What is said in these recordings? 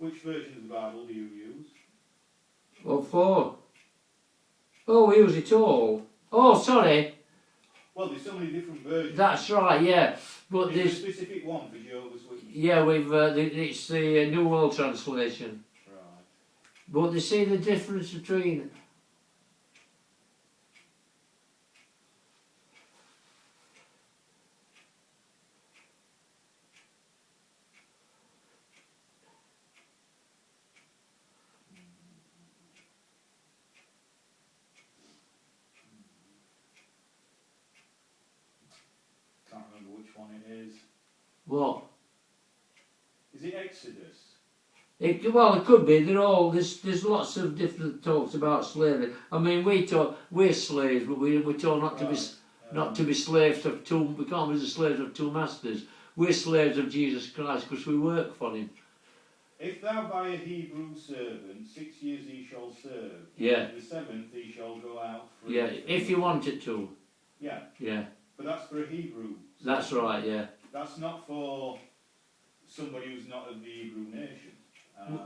Which version of the Bible do you use? What for? Oh, we use it all. Oh, sorry. Well, there's so many different versions. That's right, yeah. But Is there a there's... specific one for Jehovah's Witnesses? Yeah, it's the New World Translation. Right. But they see the difference between... Can't remember which one it is. What? Is it Exodus? Well, it could be. They're all there's lots of different talks about slavery. I mean, we're slaves, but we're told not to be not to be slaves of two. We can't be the slaves of two masters. We're slaves of Jesus Christ because we work for Him. If thou buy a Hebrew servant, 6 years he shall serve. Yeah. The 7th he shall go out free. Yeah, if you wanted to. Yeah. Yeah. But that's for a Hebrew. That's right. Yeah. That's not for somebody who's not of the Hebrew nation.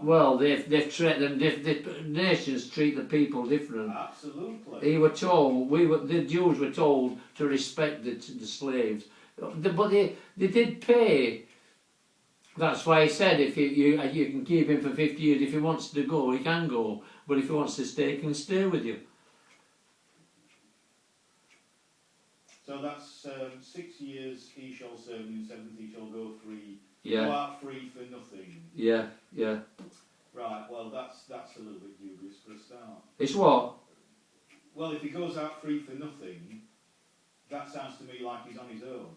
Well, they've treated them. The nations treat the people different. Absolutely. He were told. The Jews were told to respect the slaves, but they did pay. That's why he said if you can keep him for 50 years. If he wants to go, he can go. But if he wants to stay, he can stay with you. So that's 6 years he shall serve, and in 7th he shall go free. Yeah. Go out free for nothing. Yeah, yeah. Right, well that's a little bit dubious for a start. It's what? Well, if he goes out free for nothing, that sounds to me like he's on his own.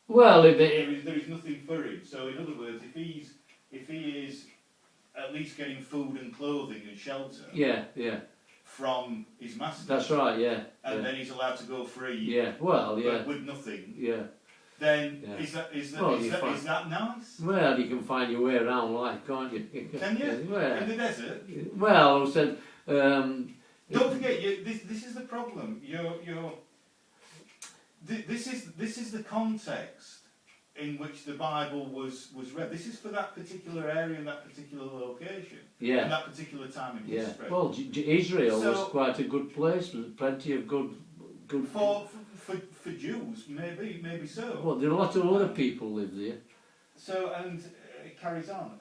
Well, there is nothing for him. So in other words, if he is at least getting food and clothing and shelter. Yeah, yeah. From his master. That's right, yeah. And then he's allowed to go free. Yeah, well, yeah. With nothing. Yeah. Then yeah. Is that nice? Well, you can find your way around life, can't you? Can you? Well, in the desert? Well, I said. Don't forget, this is the problem. This is the context in which the Bible was read. This is for that particular area and that particular location. Yeah. And that particular time in history. Well, Israel was quite a good place. There was plenty of good. For Jews, maybe so. Well, there are a lot of other people live there. So, and it carries on.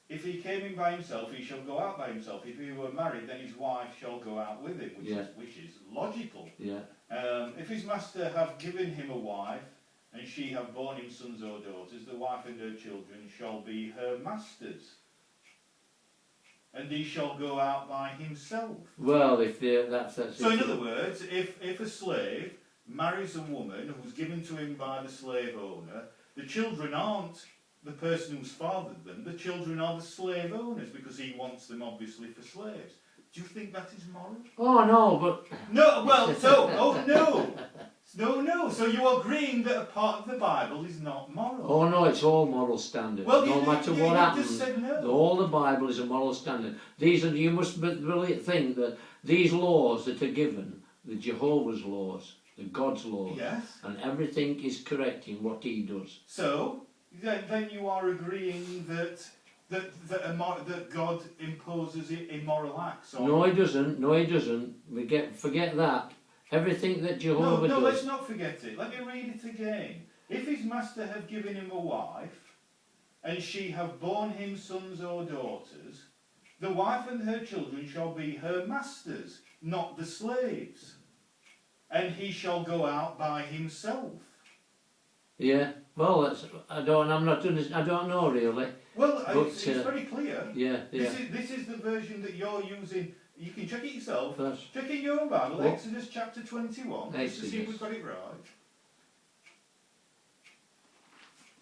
If he came in by himself, he shall go out by himself. If he were married, then his wife shall go out with him, which is logical. Yeah. If his master have given him a wife, and she have borne him sons or daughters, the wife and her children shall be her master's. And he shall go out by himself. Well, if that's so in other words, if a slave marries a woman who's given to him by the slave owner, the children aren't the person who's fathered them, the children are the slave owners, because he wants them obviously for slaves. Do you think that is moral? Oh no, but... No, well, no, so you're agreeing that a part of the Bible is not moral? Oh no, it's all moral standard. Well, no matter what happens, just said no. all the Bible is a moral standard. You must really think that these laws that are given, the Jehovah's laws, the God's laws, yes, and everything is correct in what He does. So then you are agreeing that God imposes immoral acts on... No, He doesn't. No, He doesn't. Forget that. Everything that Jehovah does... No, let's not forget it. Let me read it again. If his master have given him a wife, and she have borne him sons or daughters, the wife and her children shall be her masters, not the slaves. And he shall go out by himself. Yeah, well, I don't know really. Well, it's very clear. Yeah. This is the version that you're using. You can check it yourself. That's, check in your own Bible, what? Exodus chapter 21, just to see if we've got it right.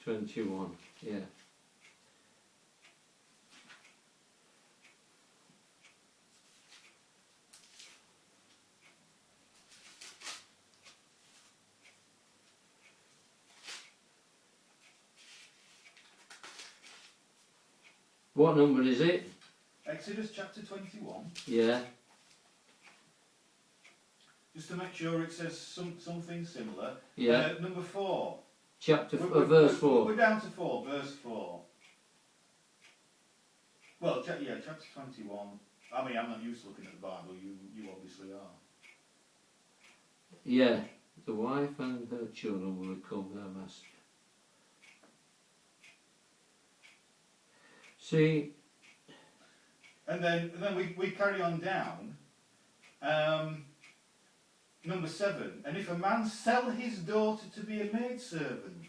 21, yeah. What number is it? Exodus chapter 21. Yeah. Just to make sure it says something similar. Yeah. Number 4. Verse 4. We're down to 4, verse 4. Well, yeah, chapter 21. I mean, I'm not used to looking at the Bible. You obviously are. Yeah, the wife and her children will become their master. See, And then we carry on down. Number 7. And if a man sell his daughter to be a maidservant.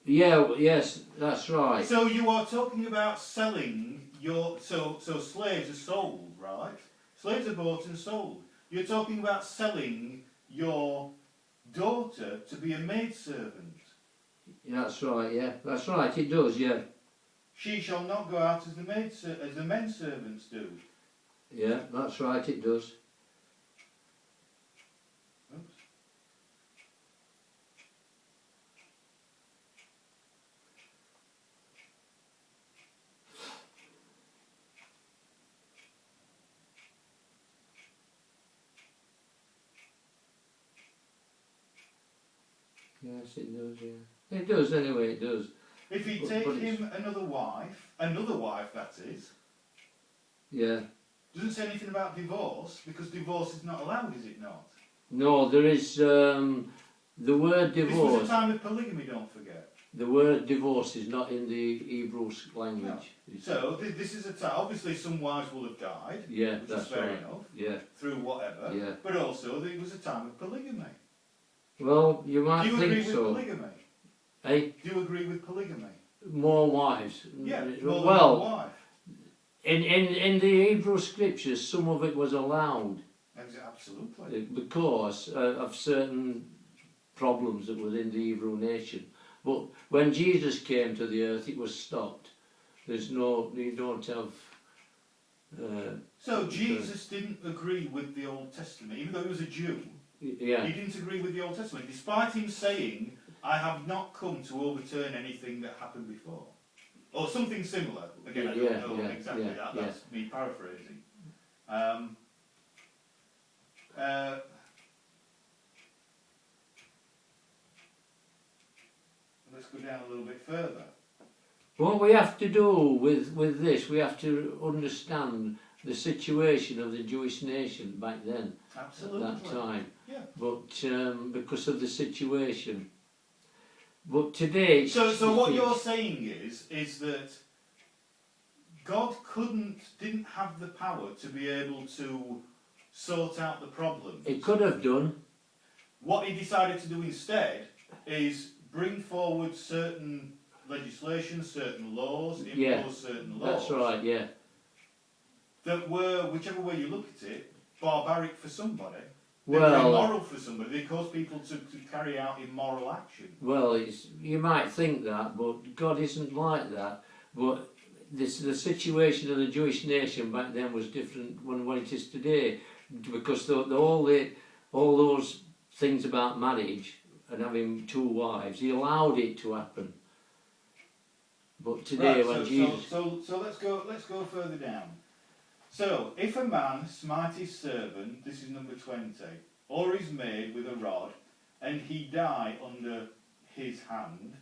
yeah, yes, that's right. So you are talking about selling your... So slaves are sold, right? Slaves are bought and sold. You're talking about selling your daughter to be a maidservant. That's right, yeah, that's right, it does, yeah. She shall not go out as the men servants do. Yeah, that's right, it does. Oops. Yes, it does, yeah. It does, anyway, it does. If he take him another wife that is, Yeah. doesn't say anything about divorce, because divorce is not allowed, is it not? No, there is, the word This was divorce, a time of polygamy, don't forget. the word divorce is not in the Hebrew language. So, this is a time, obviously some wives will have died, Yeah, which that's is fair right. enough, Yeah, through whatever, yeah. but also it was a time of polygamy. Well, you might Do you think agree with so. polygamy? Eh? Do you agree with polygamy? More wives. Yeah, more than Well, one wife. in the Hebrew scriptures, some of it was allowed Absolutely. because of certain problems that were in the Hebrew nation. But when Jesus came to the earth, it was stopped. There's no, you don't have. So Jesus didn't agree with the Old Testament, even though he was a Jew. Yeah. He didn't agree with the Old Testament, despite him saying, "I have not come to overturn anything that happened before," or something similar. Again, I don't know exactly that. That's me paraphrasing. Let's go down a little bit further. What we have to do with this, we have to understand the situation of the Jewish nation back then, Absolutely. at that time. Yeah. But because of the situation. But today... So what you're saying is that God didn't have the power to be able to sort out the problem. It could have done. What he decided to do instead is bring forward certain legislation, certain laws, impose certain laws. That's right, yeah. That were, whichever way you look at it, barbaric for somebody. They Well, were immoral for somebody. They caused people to carry out immoral action. Well, you might think that, but God isn't like that. But the situation of the Jewish nation back then was different when it is today, because all those things about marriage and having two wives, he allowed it to happen. But today, right, when Jesus... So let's go further down. So, if a man smite his servant, this is number 20, or his maid with a rod, and he die under his hand,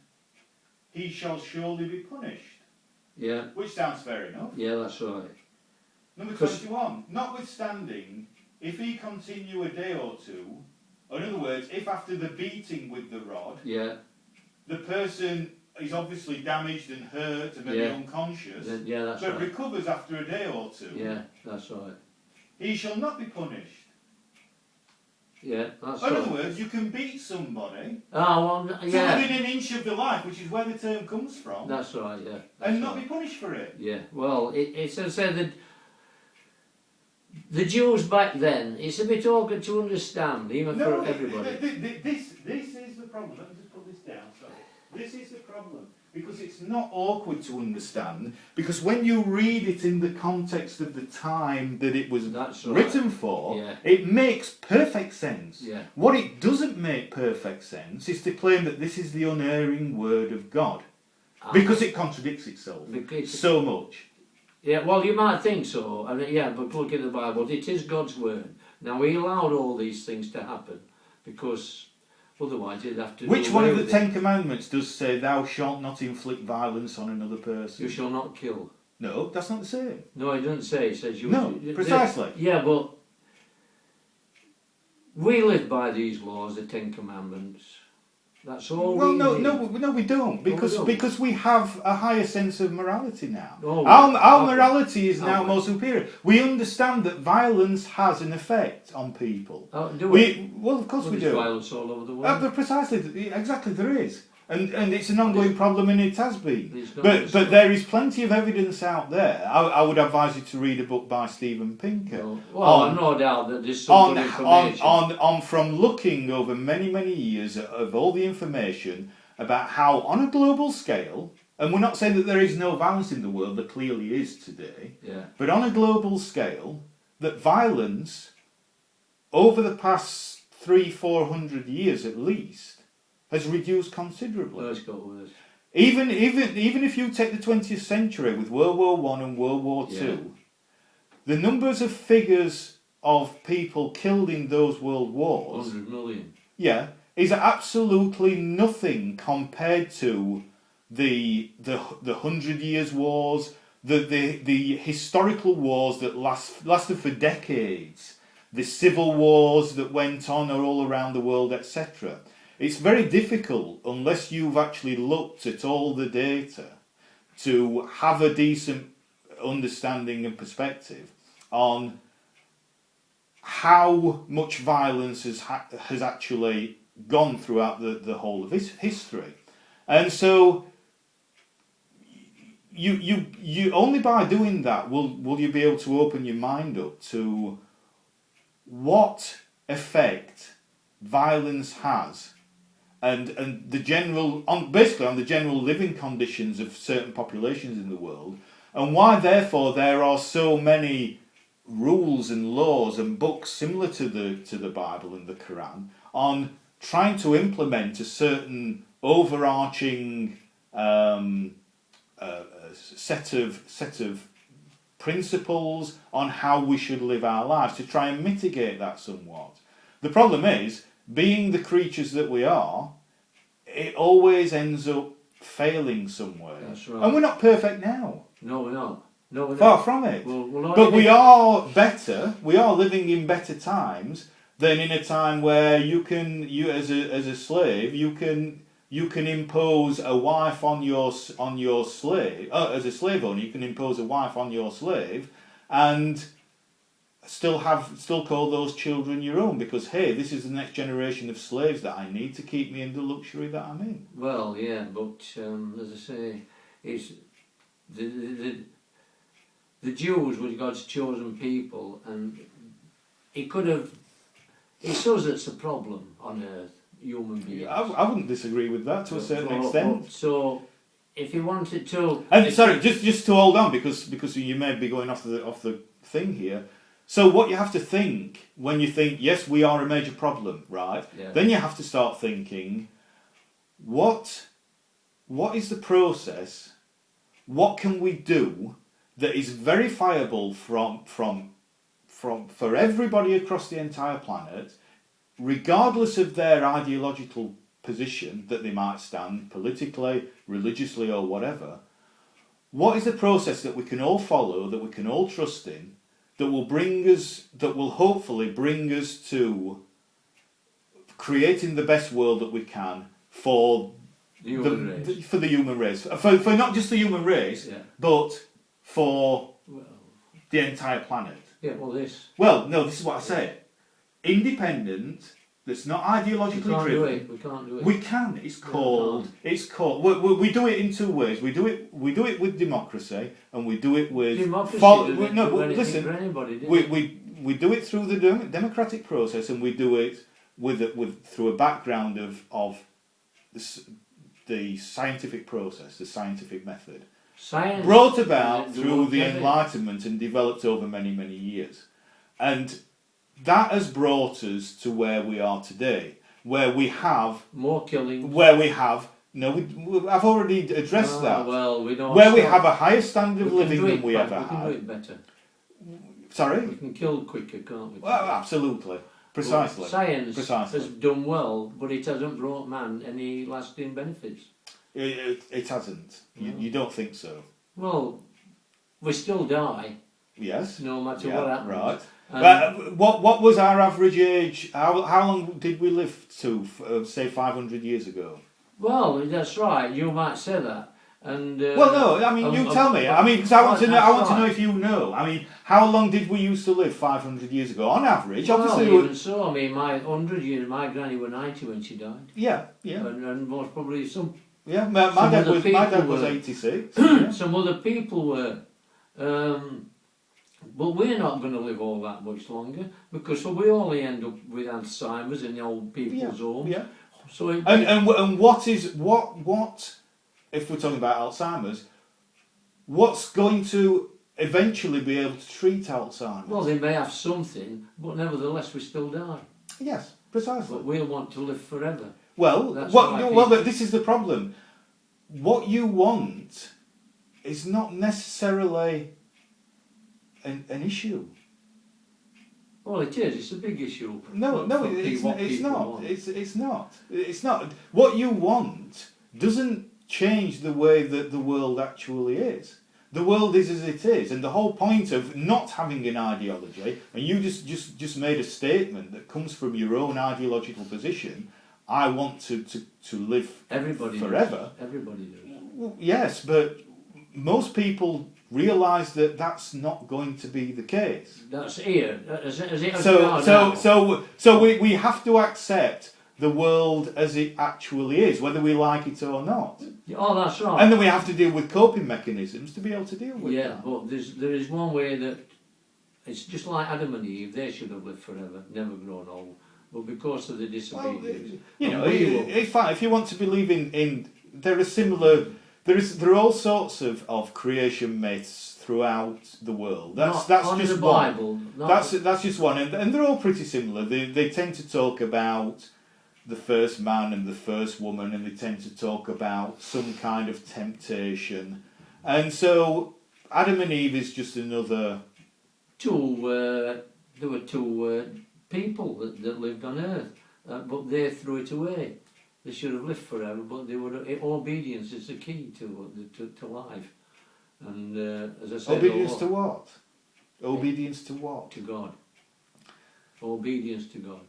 he shall surely be punished. Yeah. Which sounds fair enough. Yeah, that's right. Number 21, notwithstanding, if he continue a day or two, or in other words, if after the beating with the rod, yeah, the person is obviously damaged and hurt and maybe unconscious, yeah, that's but right. recovers after a day or two, Yeah, that's right. he shall not be punished. Yeah, that's Or in right. other words, you can beat somebody Well, to yeah. within an inch of the life, which is where the term comes from, That's right, yeah. and not be punished for it. Yeah, well, it's as I said that the Jews back then, it's a bit awkward to understand, even for everybody. This is the problem. Let me just put this down, sorry. This is the problem. Because it's not awkward to understand, because when you read it in the context of the time that it was written for, it makes perfect sense. Yeah. What it doesn't make perfect sense is to claim that this is the unerring word of God. Because it contradicts itself so much. Yeah, well, you might think so, but look in the Bible, it is God's word. Now, he allowed all these things to happen, because otherwise he'd have to... Which one of the 10 Commandments does say, thou shalt not inflict violence on another person? You shall not kill. No, that's not the same. No, it doesn't say. It says you. No, precisely. Yeah, but we live by these laws, the Ten Commandments. That's all. Well, we no, we don't, because we have a higher sense of morality now. Oh, our okay. morality is now more superior. We understand that violence has an effect on people. Do we? Well, of course we There's do. violence all over the world. But precisely, exactly, there is. And it's an ongoing problem, and it has been. But there is plenty of evidence out there. I would advise you to read a book by Steven Pinker. No. Well, no doubt that there's some good information. On from looking over many years of all the information about how, on a global scale, and we're not saying that there is no violence in the world, there clearly is today, but on a global scale, that violence, over the past 300-400 years at least, has reduced considerably. Let's go with this. Even if you take the 20th century with World War I and World War II, the numbers of figures of people killed in those world wars, 100 million, is absolutely nothing compared to the 100 Years' Wars, the historical wars that lasted for decades, the civil wars that went on all around the world, etc. It's very difficult, unless you've actually looked at all the data, to have a decent understanding and perspective on how much violence has actually gone throughout the whole of history. And so you only by doing that will you be able to open your mind up to what effect violence has and the general on the general living conditions of certain populations in the world, and why therefore there are so many rules and laws and books similar to the Bible and the Quran on trying to implement a certain overarching set of principles on how we should live our lives to try and mitigate that somewhat. The problem is, being the creatures that we are, it always ends up failing somewhere. That's right. And we're not perfect now. No, we're not. No, we're Far not. from it. But we are better. We are living in better times than in a time where you as a slave you can impose a wife on your slave as a slave owner. You can impose a wife on your slave and still call those children your own, because hey, this is the next generation of slaves that I need to keep me in the luxury that I'm in. Well, yeah, but as I say, it's the Jews were God's chosen people, and it's us that's a problem on earth, human beings. I wouldn't disagree with that to a certain extent. So, if you wanted to, and sorry, just to hold on, because you may be going off the thing here. So what you have to think when you think, yes, we are a major problem, right? Yeah. Then you have to start thinking, what is the process? What can we do that is verifiable for everybody across the entire planet, regardless of their ideological position that they might stand politically, religiously, or whatever? What is the process that we can all follow, that we can all trust in, that will hopefully bring us to creating the best world that we can for the human race, for not just the human race, but for the entire planet. Yeah, well, this is what I say. Independent, that's not ideologically driven. We can't do it. We can. It's called. We do it in two ways. We do it with democracy, and we do it with democracy. Listen. For anybody, we do it through the democratic process, and we do it through a background of the scientific process, the scientific method. Science brought about through the Enlightenment and developed over many years, and that has brought us to where we are today, where we have more killing. I've already addressed that. Well, we don't. Where we have a higher standard of living than we ever had. We can do it better. Sorry? We can kill quicker, can't we? Well, absolutely. Precisely. Well, science has done well, but it hasn't brought man any lasting benefits. It hasn't. You don't think so? Well, we still die, Yes. no matter Yeah, what happens. right. And What was our average age? How long did we live to, say, 500 years ago? well, that's right. You might say that. And Well, no. I mean, you tell me. I mean, because I want to know. I want to know if you know. I mean, how long did we used to live 500 years ago on average? Well, Obviously, even so, I mean, my 100 years, my granny was 90 when she died. yeah, yeah, And most probably some yeah. My Some dad other was 86. Yeah. some other people were. But we're not going to live all that much longer because we only end up with Alzheimer's in the old people's homes. Yeah. So And what if we're talking about Alzheimer's? What's going to eventually be able to treat Alzheimer's? well, they may have something, but nevertheless we still die. Yes, precisely. But we'll want to live forever. Well, That's what, right, well, people. but this is the problem. What you want is not necessarily an issue. Well, it is. It's a big issue. No, for it's what people not. want. It's not. It's not. What you want doesn't change the way that the world actually is. The world is as it is, and the whole point of not having an ideology, and you just made a statement that comes from your own ideological position. I want to live Everybody forever. Does. Everybody does. Well, yes, but most people realise that that's not going to be the case. That's here. As it as we are now. So we have to accept the world as it actually is, whether we like it or not. Oh, that's right. And then we have to deal with coping mechanisms to be able to deal with Yeah, that. but there is one way that it's just like Adam and Eve. They should have lived forever, never grown old. But because of the Well, disobedience, you know, we will. if you want to believe in there are similar. There are all sorts of creation myths throughout the world. That's Not just the one. Bible. That's just one, and they're all pretty similar. They tend to talk about the first man and the first woman, and they tend to talk about some kind of temptation. And so Adam and Eve is just another. There were two people that lived on earth, but they threw it away. They should have lived forever, but they were obedience is the key to life. And as I said, Obedience to what? Obedience to what? to God. Obedience to God.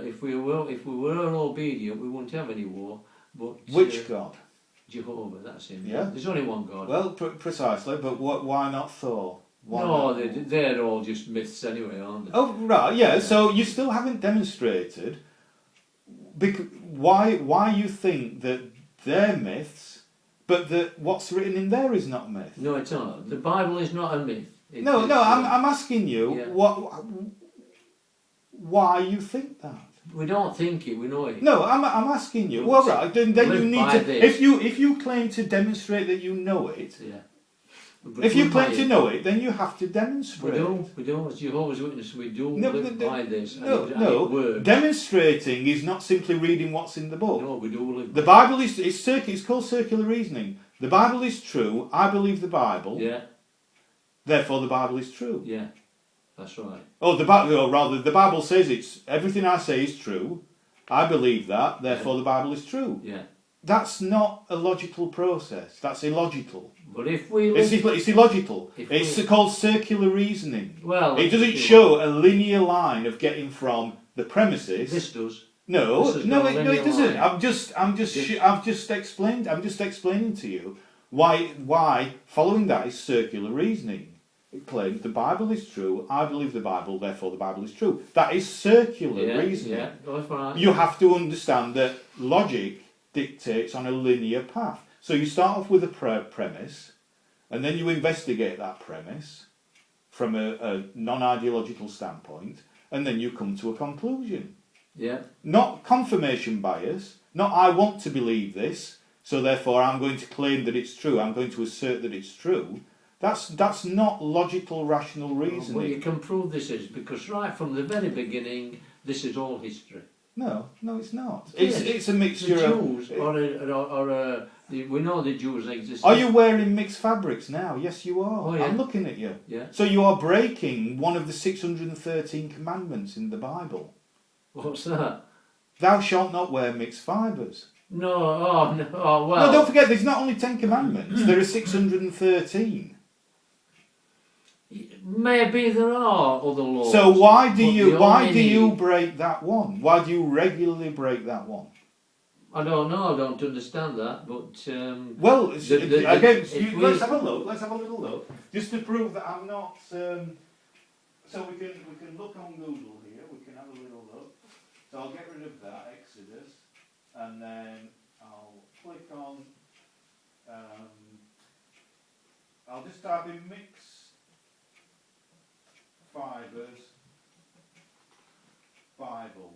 If we were obedient, we wouldn't have any war. But Which God? Jehovah, that's him. Yeah. There's only one God. Well, precisely, but why not Thor? Why no, not? they're all just myths anyway, aren't they? Oh, right, yeah, so you still haven't demonstrated why you think that they're myths, but that what's written in there is not myth. No, it's not. The Bible is not a myth. No, I'm asking you Yeah. why you think that. We don't think it, we know it. No, I'm asking you. Well, right, then you Live need by to. this. If you claim to demonstrate that you know it, Yeah. if you claim to to know it, then you have to demonstrate. we do. As Jehovah's Witness, we do No, live by this. No, and no. it works. Demonstrating is not simply reading what's in the book. No, we do live The Bible is it's called circular reasoning. The Bible is true. I believe the Bible. Yeah, Therefore, the Bible is true. yeah. That's right. Oh, the Bible says it's everything I say is true. I believe that. Therefore, the Bible is true. Yeah. That's not a logical process. That's illogical. But if we It's illogical. If It's we- called circular reasoning. well, It doesn't show a linear line of getting from the premises. This does. No, This is no, not a it linear doesn't. line. I've just explained. I'm just explaining to you why following that is circular reasoning. It claims the Bible is true. I believe the Bible. Therefore, the Bible is true. That is circular reasoning. Yeah, that's right. You have to understand that logic dictates on a linear path. So you start off with a premise, and then you investigate that premise from a non-ideological standpoint, and then you come to a conclusion. Yeah. Not confirmation bias, not I want to believe this, so therefore I'm going to claim that it's true, I'm going to assert that it's true. That's not logical, rational reasoning. But you can prove this is, because right from the very beginning, this is all history. No, it's not. Yes. It's a The mixture Jews, of... we know the Jews exist. Are you wearing mixed fabrics now? Yes, you are. Oh, yeah. I'm looking at you. Yeah. So you are breaking one of the 613 commandments in the Bible. What's that? Thou shalt not wear mixed fibres. No, well. No, don't forget, there's not only 10 commandments, there are 613. Maybe there are other laws. So why do but you break that one? Why do you regularly break that one? I don't know. I don't understand that, but Well, again, let's have a look. Let's have a little look, just to prove that I'm not. So we can look on Google here. We can have a little look. So I'll get rid of that Exodus, and then I'll click on. I'll just type in mix fibers Bible.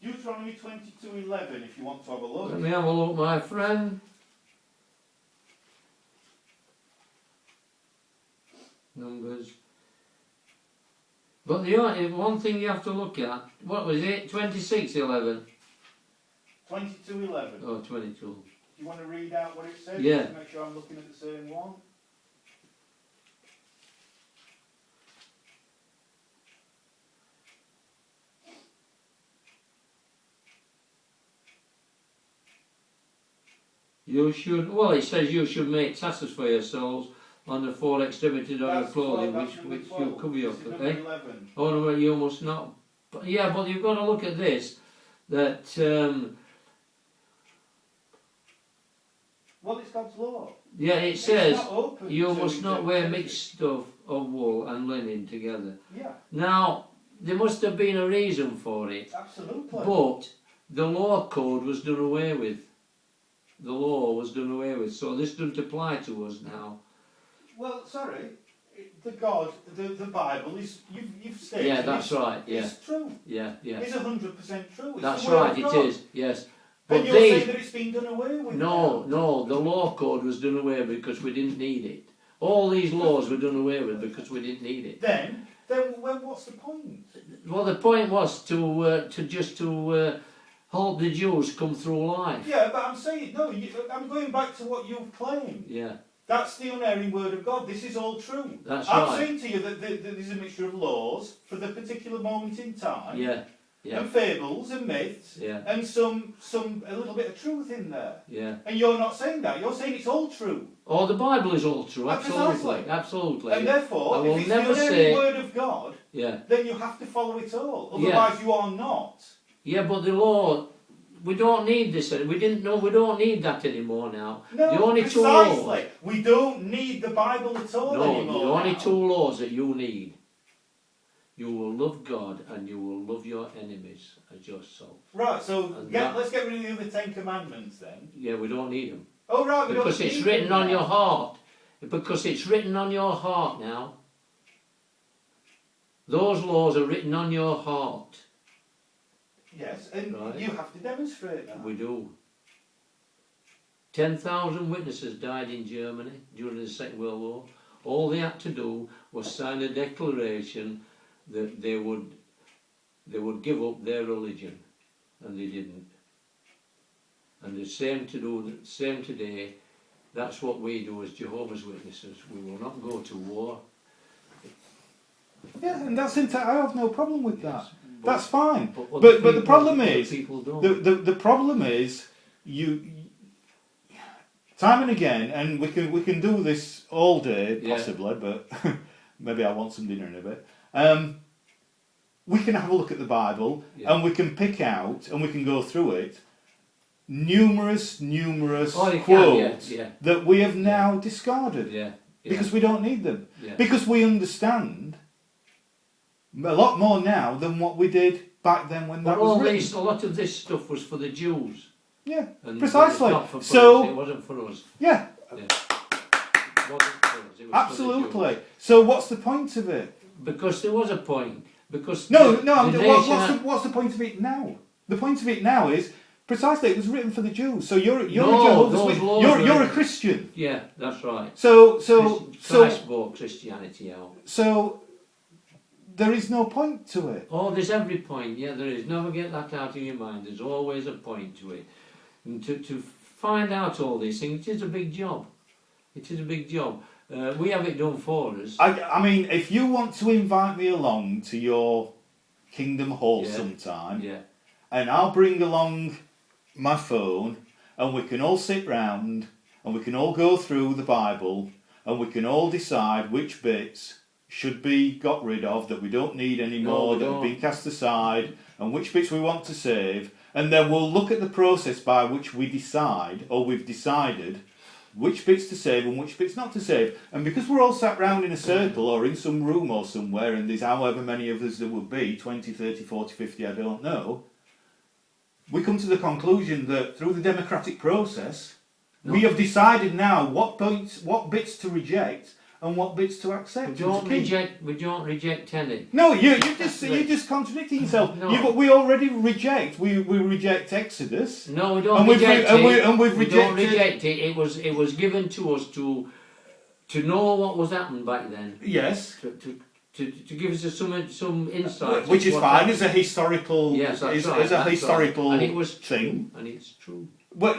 Deuteronomy 22:11. If you want to have a look. Let me have a look, my friend. Numbers. But the only one thing you have to look at, what was it? 26:11. 22:11. Oh, 22. Do you want to read out what it says? Yeah. Just to make sure I'm looking at the same one. You should, well, it says you should make tassels for yourselves on the four extremities of your clothing, which you cover your okay? Oh no, you must not. But, yeah, but you've got to look at this. That well, it's God's law. yeah, it says you must not interpretation. wear mixed stuff of wool and linen together. Yeah, Now there must have been a reason for it, absolutely. but the law code was done away with. The law was done away with, so this doesn't apply to us now. Well, sorry, the Bible is you've stated. Yeah, that's right. Yeah, it's true. yeah, yeah. It's 100% true. It's That's the word right. of It God. is. Yes. But But you're saying these, that it's been done away with. no, now. no. The law code was done away with because we didn't need it. All these laws were done away with because we didn't need it. Then what's the point? Well, the point was to help the Jews come through life. Yeah, but I'm saying no. I'm going back to what you've claimed. Yeah, That's the unerring word of God. This is all true. that's I'm right. saying to you that there's a mixture of laws for the particular moment in time, Yeah, yeah, and fables and myths, yeah, and some a little bit of truth in there. yeah. And you're not saying that. You're saying it's all true. Oh, the Bible is all true. Absolutely, Precisely. absolutely. And therefore, I will if it's never the unerring say- word of God, Yeah, then you have to follow it all. Yeah. Otherwise, you are not. yeah. But the law. We don't need this. We didn't know. We don't need that anymore now. No, the only two precisely. laws. We don't need the Bible at all No, anymore. the only now. two laws that you need. You will love God and you will love your enemies as yourself. Right, so And let's get rid of the other 10 Commandments then. Yeah, we don't need them. Oh, right, we Because don't it's need written them on now. your heart. Because it's written on your heart now. Those laws are written on your heart. Yes, and Right. you have to demonstrate that. We do. 10,000 witnesses died in Germany during the Second World War. All they had to do was sign a declaration that they would give up their religion, and they didn't. And the same today. That's what we do as Jehovah's Witnesses. We will not go to war. Yeah, and that's I have no problem with that. Yes, That's fine. But But the problem other is, people don't. the problem is you time and again, and we can do this all day Yeah. possibly, but maybe I want some dinner in a bit. We can have a look at the Bible, Yeah. and we can pick out, and we can go through it. Numerous Oh, you can, quotes yeah, that we have now discarded yeah, yeah, because we don't need them. yeah. Because we understand a lot more now than what we did back then when But that was written. a lot of this stuff was for the Jews. Yeah, And precisely. It was not for So- us. It wasn't for us. yeah, It wasn't for us. It was absolutely. For So what's the point of it? the Jews. Because there was a point. Because No, the no. What's the point of it now? The point of it now is precisely it was written for the Jews. So you're No, a Jehovah's those Witness. laws You're were- a Christian. Yeah, that's right. So Christ brought Christianity out. so there is no point to it. Oh, there's every point. Yeah, there is. Never get that out of your mind. There's always a point to it. And to find out all these things, it is a big job. It is a big job. We have it done for us. I mean, if you want to invite me along to your Kingdom Hall Yeah. sometime, Yeah, and I'll bring along my phone, and we can all sit round and we can all go through the Bible, and we can all decide which bits should be got rid of, that we don't need anymore, that have been cast aside, and which bits we want to save, and then we'll look at the process by which we decide, or we've decided, which bits to save and which bits not to save. And because we're all sat round in a circle or in some room or somewhere, and there's however many of us there would be, 20, 30, 40, 50, I don't know, we come to the conclusion that through the democratic process, we have decided now what bits to reject and what bits to accept. We don't reject any. No, you're just contradicting yourself. No. We already reject. We reject Exodus. No, we don't reject it. And we've we rejected. Don't reject it. It was given to us to know what was happening back then. Yes. To give us some insight. Which is fine as a historical. Yes, that's right. As a historical and it was thing. True, and it's true. Well,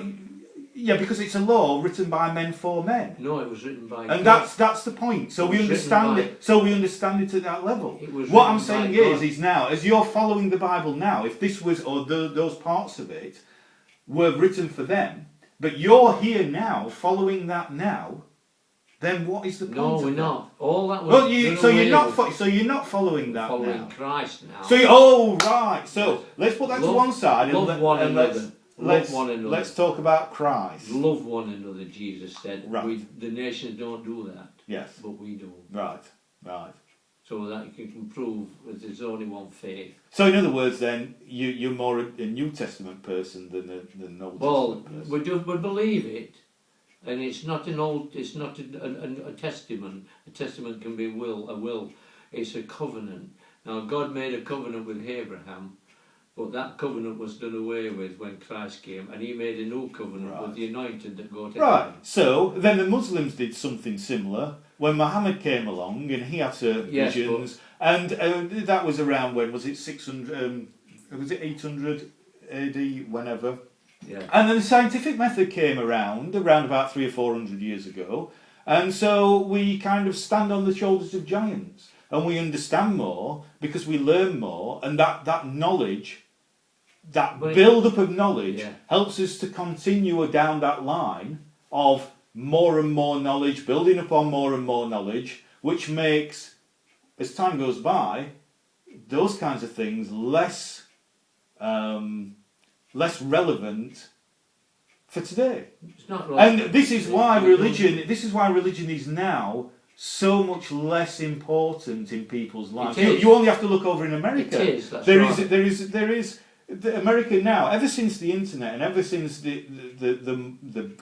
yeah, because it's a law written by men for men. No, it was written by. And God. that's the point. So we understand it. So we understand it at that level. What I'm saying is now, as you're following the Bible now, if this was or those parts of it were written for them, but you're here now following that now, then what is the point? No, we're not. All that was. Well, you're not following that following now. Christ now. So right. So let's put that to one side and let's talk about Christ. Love one another, Jesus said. Right. The nations don't do that. Yes. But we do. Right. So that you can prove that there's only one faith. So in other words, then you're more a New Testament person than an Old Testament person. We believe it, and it's not an old. It's not a testament. A testament can be a will. It's a covenant. Now God made a covenant with Abraham. But that covenant was done away with when Christ came, and he made a new covenant with the anointed that go to heaven. So then the Muslims did something similar when Muhammad came along, and he had certain visions, and that was around when was it 600? Was it 800 AD? Whenever. Yeah. And then the scientific method came around about 300 or 400 years ago, and so we kind of stand on the shoulders of giants. And we understand more because we learn more, and that knowledge, build-up of knowledge, helps us to continue down that line of more and more knowledge, building upon more and more knowledge, which makes, as time goes by, those kinds of things less relevant for today. It's not right. And this is why religion is now so much less important in people's lives. You only have to look over in America. It is. That's there right. is America now. Ever since the internet and ever since the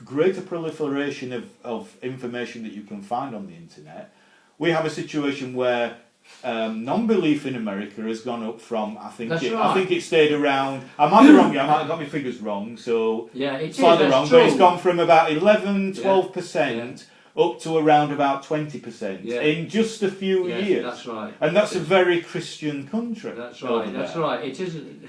greater proliferation of information that you can find on the internet, we have a situation where non-belief in America has gone up from I think it stayed around. I might be wrong. I might have got my figures wrong. So it's slightly wrong, true. but it's gone from about 12%. Up to around about 20% in just a few years. That's right. And that's a very Christian country. That's right. That's right. It isn't.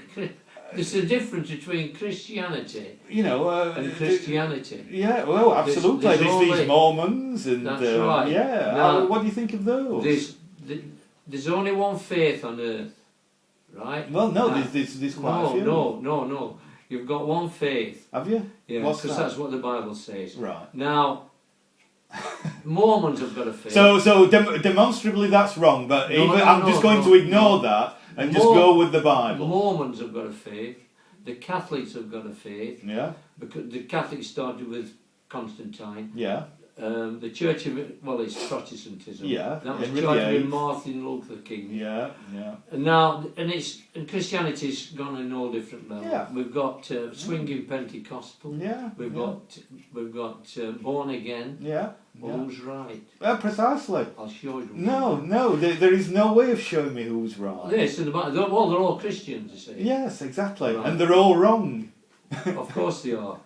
There's a difference between Christianity, and Christianity. Yeah, well, absolutely. There's these Mormons and that's right. Yeah. Now, what do you think of those? There's only one faith on earth, right? Well, no, there's quite a few. No. You've got one faith. Have you? Yeah, because that's what the Bible says. Right. Now. Mormons have got a faith. So demonstrably that's wrong, but I'm just going to ignore that and just go with the Bible. Mormons have got a faith. The Catholics have got a faith. Yeah. Because the Catholics started with Constantine. Yeah. The Church of it's Protestantism. Yeah. That was started with Martin Luther King. Yeah. And now and Christianity's gone in all different levels. Yeah. We've got swinging Pentecostal. Yeah. We've got born again. Yeah. Well, who's right? Precisely. I'll show you. No, there is no way of showing me who's right. Yes, they're all Christians, you see. Yes, exactly. Right. And they're all wrong. Of course they are.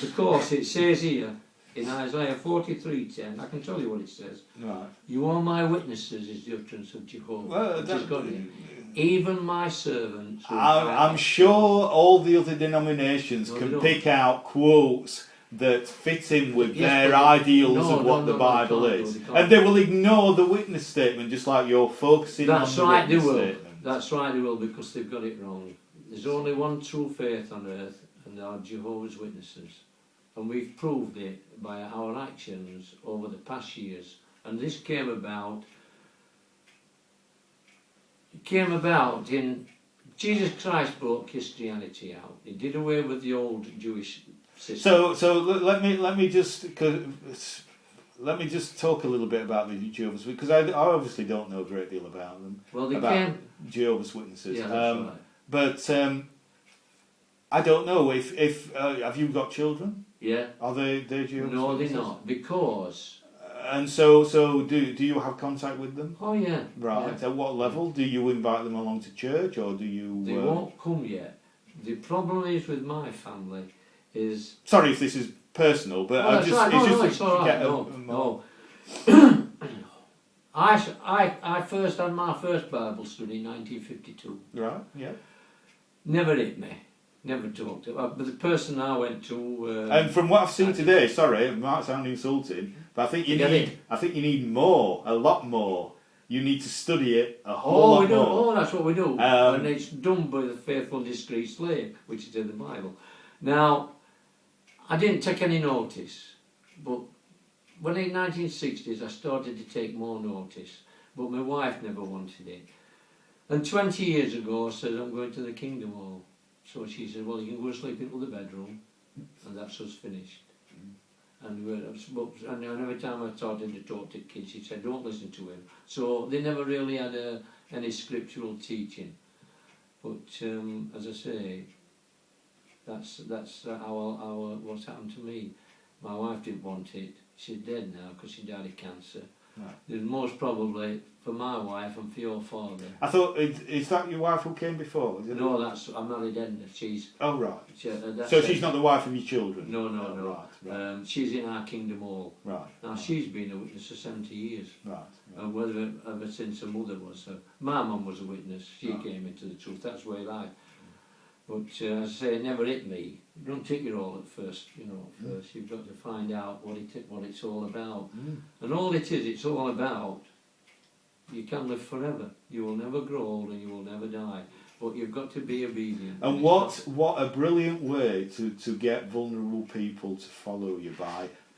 Because it says here, in Isaiah 43:10, I can tell you what it says. Right. You are my witnesses, is the utterance of Jehovah. Well, even my servants. I'm sure all the other denominations can pick out quotes that fit in with their ideals of what the Bible is. And they will ignore the witness statement just like you're focusing on the witness statement. That's right, they will, because they've got it wrong. There's only one true faith on earth, and they are Jehovah's Witnesses. and we've proved it by our actions over the past years. And this came about in Jesus Christ broke Christianity out. He did away with the old Jewish system. So let me just talk a little bit about the Jehovah's Witnesses, because I obviously don't know a great deal about them. Well, they about came. Jehovah's Witnesses. Yeah, that's right. But I don't know if have you got children? Yeah. Are they Jehovah's No, Witnesses? they're not, because. And so do you have contact with them? Oh yeah. Right. Yeah. At what level? Do you invite them along to church, or do you? They won't come yet. The problem is with my family is. Sorry if this is personal, but Oh, that's right. It's all right. No. I first had my first Bible study in 1952. Right. Yeah. Never hit me. Never talked about. But the person I went to. And from what I've seen today, sorry, it might sound insulting, but I think you need more, a lot more. You need to study it a whole lot more. Oh, that's what we do. And it's done by the faithful, discreet slave, which is in the Bible. Now, I didn't take any notice, but when in the 1960s I started to take more notice, but my wife never wanted it. And 20 years ago I said, I'm going to the Kingdom Hall. So she said, well, you can go to sleep in the bedroom, and that's us finished. And every time I started to talk to kids, she said, don't listen to him. So they never really had any scriptural teaching. But as I say, that's our what's happened to me. My wife didn't want it. She's dead now because she died of cancer. Right. There's most probably for my wife and for your father. I thought, is that your wife who came before? No, I'm married Edna. She's. Oh right. So she's not the wife of your children. No. Right. She's in our Kingdom Hall. Right. Now she's been a witness for 70 years. Right. Whether ever since her mother was. So my mum was a witness. She came into the truth. That's where I. But as I say, it never hit me. Don't take it all at first. First you've got to find out what it's all about. And all it's all about. You can live forever. You will never grow old and you will never die. But you've got to be obedient. And what a brilliant way to get vulnerable people to follow you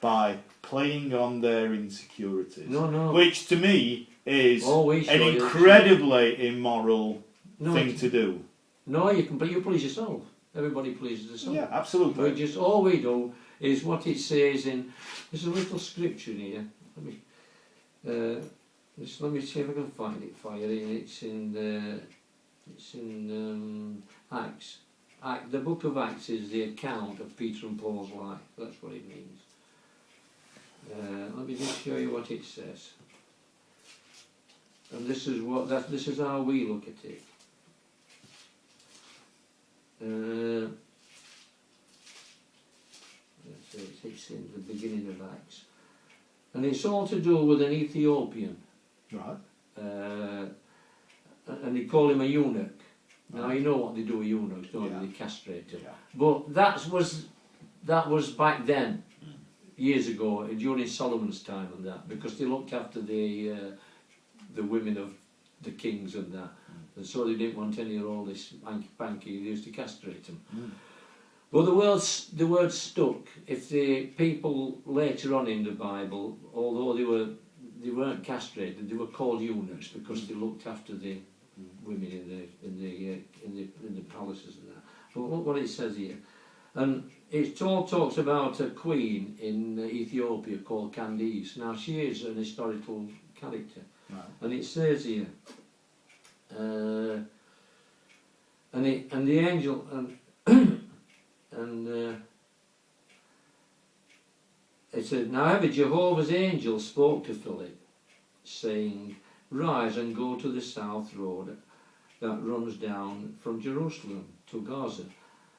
by playing on their insecurities. No. Which to me is an incredibly immoral thing to do. No, you please yourself. Everybody pleases themselves. Yeah, absolutely. All we do is what it says in. There's a little scripture here. Let me see if I can find it for you. It's in Acts. The book of Acts is the account of Peter and Paul's life. That's what it means. Let me just show you what it says. And this is how we look at it. It's in the beginning of Acts, and it's all to do with an Ethiopian. Right. And they call him a eunuch. Now you know what they do with eunuchs, don't they? They castrate them. Yeah. But that was back then, years ago, during Solomon's time and that, because they looked after the women of the kings and that. And so they didn't want any of all this hanky-panky. They used to castrate them. Well, the word stuck. If the people later on in the Bible, although they weren't castrated, they were called eunuchs because they looked after the women in the palaces and that. But look what it says here, and it all talks about a queen in Ethiopia called Candace. Now she is an historical character, and it says here. And the angel it says, however, Jehovah's angel spoke to Philip, saying, rise and go to the south road that runs down from Jerusalem to Gaza.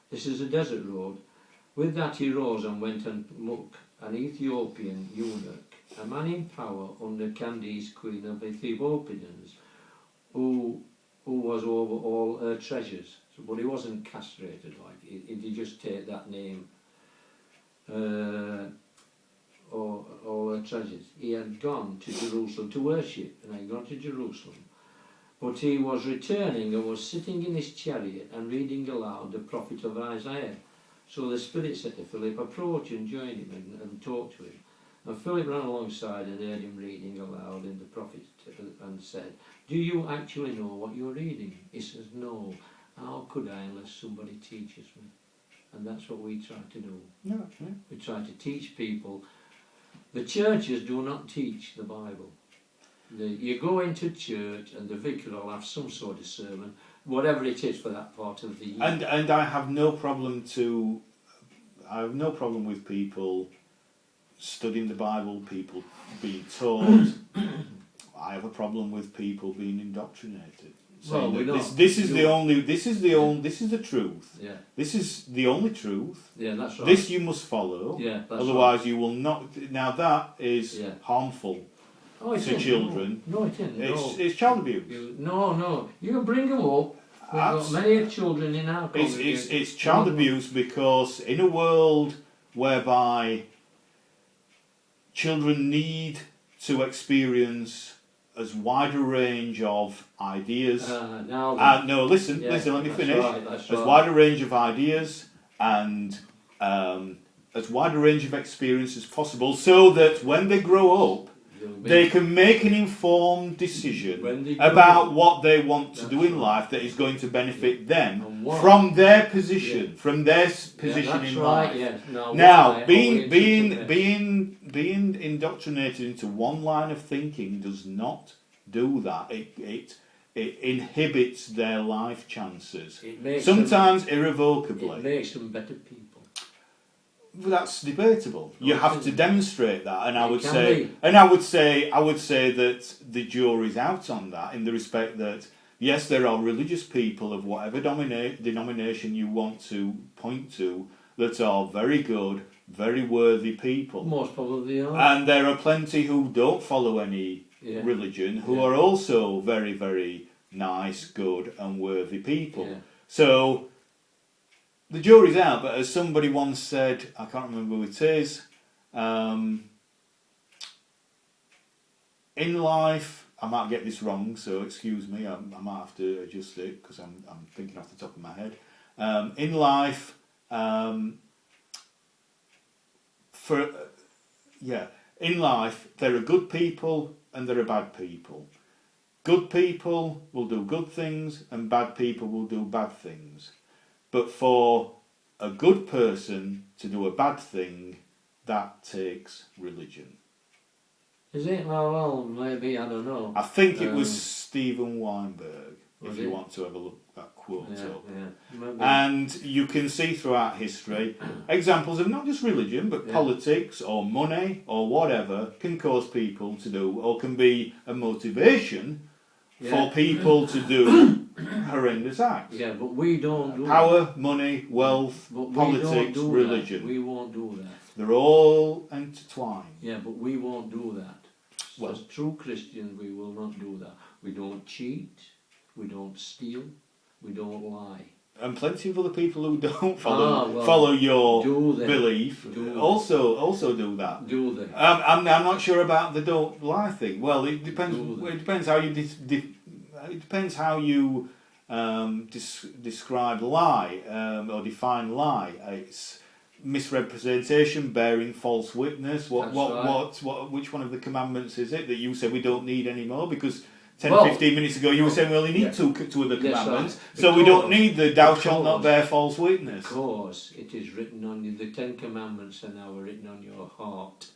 This is a desert road. With that he rose and went and looked, an Ethiopian eunuch, a man in power under Candace, queen of Ethiopians, who was over all her treasures. But he wasn't castrated, like he just take that name, or all her treasures. He had gone to Jerusalem to worship, and had gone to Jerusalem. But he was returning and was sitting in his chariot and reading aloud the prophet of Isaiah. So the Spirit said to Philip, approach and join him and talk to him. And Philip ran alongside and heard him reading aloud in the prophet and said, do you actually know what you're reading? He says, no. How could I unless somebody teaches me? And that's what we try to do. No, yeah. We try to teach people. The churches do not teach the Bible. You go into church and the vicar will have some sort of sermon, whatever it is for that part of the year. And I have no problem with people studying the Bible, people being taught. I have a problem with people being indoctrinated. Well, This is the truth. Yeah. This is the only truth. Yeah, that's right. This you must follow. Yeah, that's otherwise right. you will not. Now that is harmful to children. No, it isn't. It's child abuse. No. You bring them up. We've got many children in our congregation. It's child abuse because in a world whereby children need to experience as wide a range of ideas. Listen, let me finish. That's as wide a range of ideas and as wide a range of experience as possible, so that when they grow up, they can make an informed decision about what they want to do in life that is going to benefit them from their position, in life. Yes. Now, being indoctrinated into one line of thinking does not do that. It inhibits their life chances. Sometimes irrevocably. It makes them better people. Well, that's debatable. You have to demonstrate that, and I would say that the jury's out on that, in the respect that yes, there are religious people of whatever denomination you want to point to that are very good, very worthy people. Most probably are. And there are plenty who don't follow any religion who are also very, very nice, good, and worthy people. Yeah. So the jury's out, but as somebody once said, I can't remember who it is, in life, I might get this wrong, so excuse me, I might have to adjust it because I'm thinking off the top of my head. In life, there are good people and there are bad people. Good people will do good things and bad people will do bad things. But for a good person to do a bad thing, that takes religion. Is it? Well, maybe, I don't know. I think it was Stephen Weinberg, if you want to have a look at that quote up. Yeah. And you can see throughout history examples of not just religion, but politics or money or whatever can cause people to do, or can be a motivation for people to do horrendous acts. Yeah, but we don't do power, money, wealth, politics, religion. We won't do that. They're all intertwined. Yeah, but we won't do that. Well, as true Christians, we will not do that. We don't cheat. We don't steal. We don't lie. And plenty of other people who don't follow your belief also do that. Do they? I'm not sure about the don't lie thing. Well, it depends. It depends how you it depends how you describe lie or define lie. It's misrepresentation, bearing false witness. Which one of the commandments is it that you say we don't need anymore? Because 15 minutes ago you were saying we only need two other commandments, so we don't need the thou shalt not bear false witness. Because it is written on you, the 10 commandments are now written on your heart.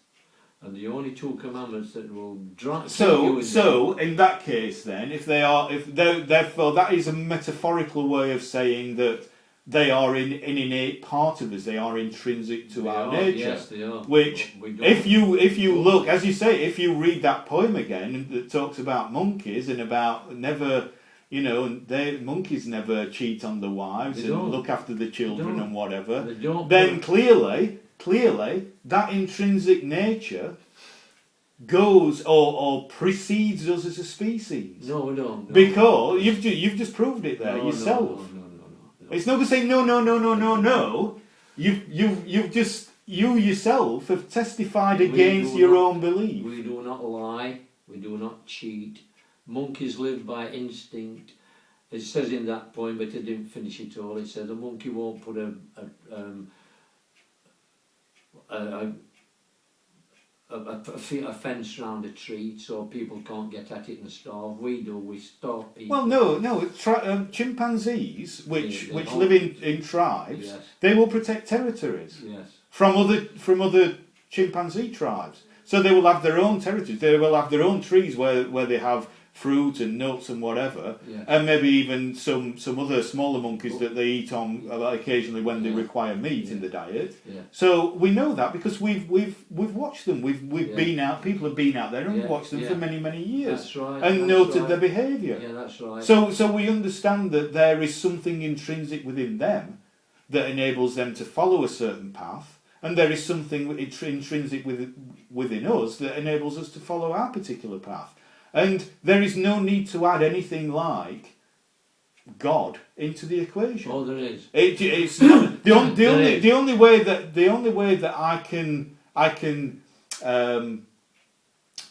And the only 2 commandments that will drive So in that case then, therefore that is a metaphorical way of saying that they are an innate part of us. They are intrinsic to our nature. Yes, they are. Which, if you look, as you say, if you read that poem again that talks about monkeys and about monkeys never cheat on the wives and look after the children and whatever, then clearly that intrinsic nature goes or precedes us as a species. No, we don't. No. Because you've just proved it there yourself. No. It's not to say no. You yourself have testified against your own belief. We do not lie. We do not cheat. Monkeys live by instinct. It says in that poem, but it didn't finish it all. It said a monkey won't put a a fence round a tree so people can't get at it and starve. We starve people. Well, no. Chimpanzees, which They live in tribes, Yes. they will protect territories Yes. from other chimpanzee tribes. So they will have their own territories. They will have their own trees where they have fruit and nuts and whatever, Yes. and maybe even some other smaller monkeys that they eat on occasionally when they require meat in the diet. Yeah. So we know that because we've watched them. We've been out. People have been out there and watched them for many years. That's right. And that's noted right. their behaviour. Yeah, that's right. So we understand that there is something intrinsic within them that enables them to follow a certain path, and there is something intrinsic within us that enables us to follow our particular path. And there is no need to add anything like God into the equation. Oh, there is. It's not, the only way that I can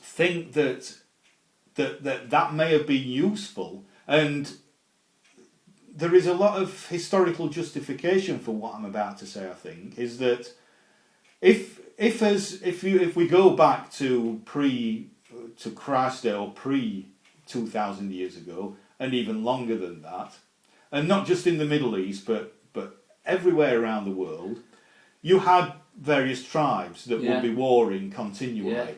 think that may have been useful, and there is a lot of historical justification for what I'm about to say. I think is that if we go back to Christ or pre 2,000 years ago, and even longer than that, and not just in the Middle East, but everywhere around the world, you had various tribes that would be warring continually.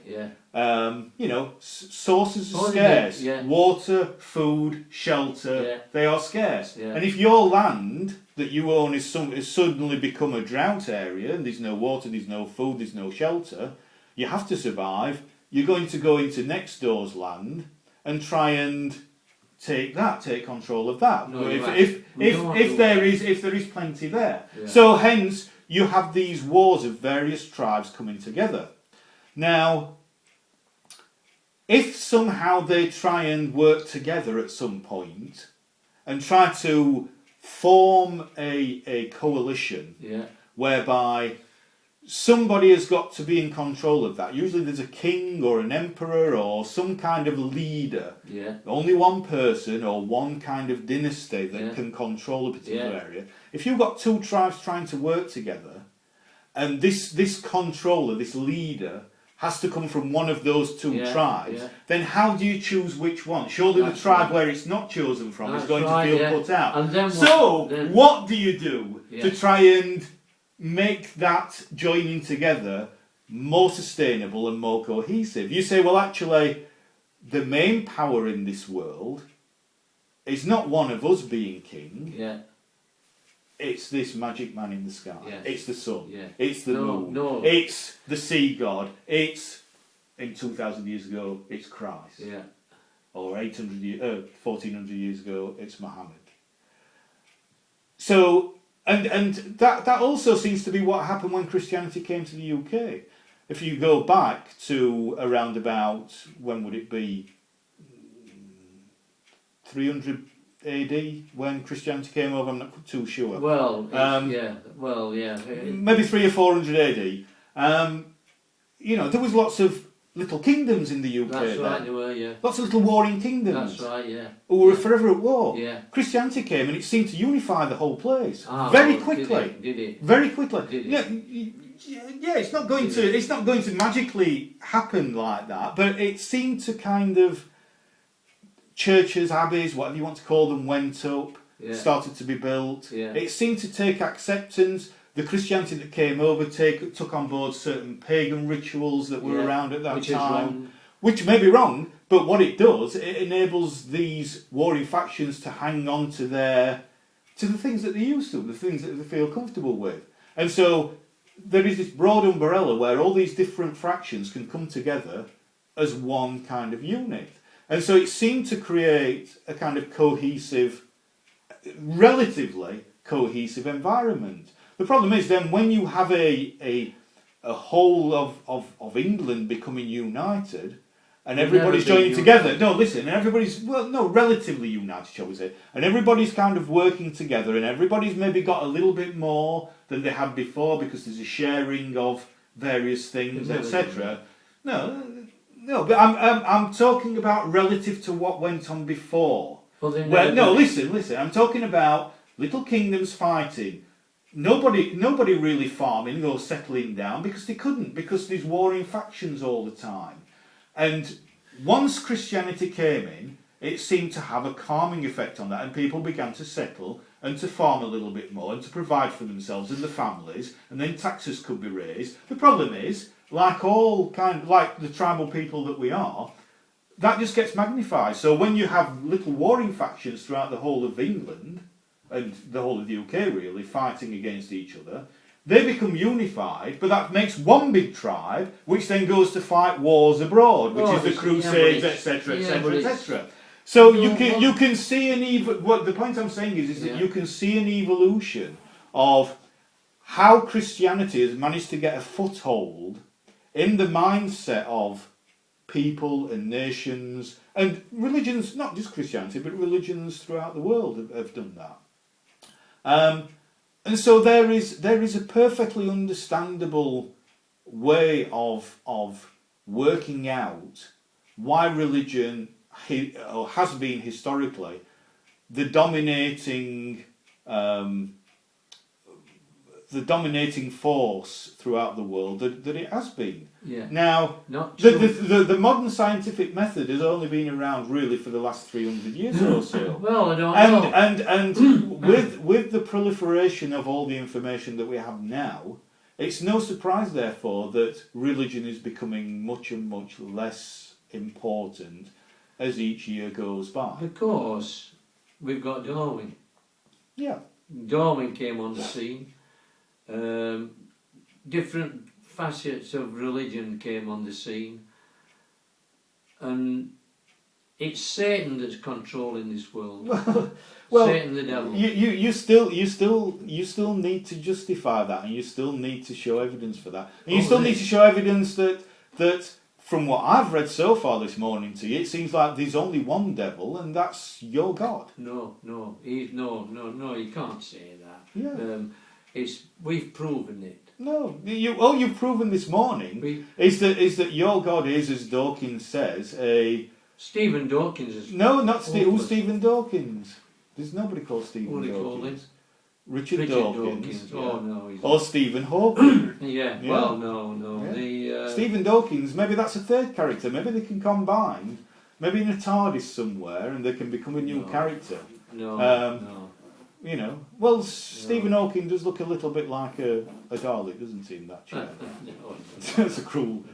Sources are scarce. Water, food, shelter, they are scarce. And if your land that you own is suddenly become a drought area, and there's no water, there's no food, there's no shelter, you have to survive. You're going to go into next door's land and try and take control of that. No, if there is plenty there. Yeah. So hence you have these wars of various tribes coming together. Now, if somehow they try and work together at some point and try to form a coalition whereby somebody has got to be in control of that. Usually there's a king or an emperor or some kind of leader. Only one person or one kind of dynasty that can control a particular area. If you've got two tribes trying to work together, and this controller, this leader, has to come from one of those two tribes, then how do you choose which one? Surely the tribe where it's not chosen from is going to feel put out. And then what do you do to try and make that joining together more sustainable and more cohesive? You say, well, actually, the main power in this world is not one of us being king. It's this magic man in the sky. It's the sun. It's the moon. It's the sea god. It's, in 2,000 years ago, it's Christ. Or 1,400 years ago, it's Muhammad. So, and that also seems to be what happened when Christianity came to the UK. If you go back to around about, when would it be, 300 AD, when Christianity came over, I'm not too sure. Maybe 300 or 400 AD. There was lots of little kingdoms in the UK. That's right, there were, Lots of little warring kingdoms. That's right, Who were forever at war. Christianity came and it seemed to unify the whole place very quickly. Did it? Very quickly. Did it? It's not going to magically happen like that, but it seemed to kind of, churches, abbeys, whatever you want to call them, went up, started to be built. It seemed to take acceptance. The Christianity that came over took on board certain pagan rituals that were around at that time, which may be wrong, but what it does, it enables these warring factions to hang on to the things that they're used to, the things that they feel comfortable with. And so there is this broad umbrella where all these different fractions can come together as one kind of unit. And so it seemed to create a kind of relatively cohesive environment. The problem is then when you have a whole of England becoming united, and everybody's joining together. No, listen, and everybody's, relatively united, shall we say. And everybody's kind of working together, and everybody's maybe got a little bit more than they had before because there's a sharing of various things, etc. No, but I'm talking about relative to what went on before. Listen, I'm talking about little kingdoms fighting, nobody really farming or settling down because they couldn't, because there's warring factions all the time. And once Christianity came in, it seemed to have a calming effect on that, and people began to settle and to farm a little bit more and to provide for themselves and the families, and then taxes could be raised. The problem is, like the tribal people that we are, that just gets magnified. So when you have little warring factions throughout the whole of England and the whole of the UK really fighting against each other, they become unified, but that makes one big tribe, which then goes to fight wars abroad, which is the Crusades, etc., etc., etc. So you can see what the point I'm saying is that you can see an evolution of how Christianity has managed to get a foothold in the mindset of people and nations and religions, not just Christianity, but religions throughout the world have done that. And so there is a perfectly understandable way of working out why religion has been historically the dominating force throughout the world that it has been. Yeah. Now, the modern scientific method has only been around really for the last 300 years or so. Well, I don't know. And with the proliferation of all the information that we have now, it's no surprise, therefore, that religion is becoming much and much less important as each year goes by. Because we've got Darwin. Yeah. Darwin came on the scene. Different facets of religion came on the scene, and it's Satan that's controlling this world. Well, Satan the devil. You still need to justify that, and you still need to show evidence for that, and you still need to show evidence that from what I've read so far this morning to you, it seems like there's only one devil, and that's your God. No, you can't say that. Yeah. We've proven it. No, all you've proven this morning is that your God is, as Dawkins says, Stephen Dawkins is... No, not Who's Stephen Dawkins? There's nobody called Stephen Dawkins. Richard Dawkins. Yeah. Oh, no. Or Stephen Hawking. Yeah, well, no. Yeah. Stephen Dawkins, maybe that's a third character. Maybe they can combine, maybe in a TARDIS somewhere, and they can become a new character. No. You know, well, Stephen Hawking does look a little bit like a Dalek, doesn't he, in that chair? It's a cruel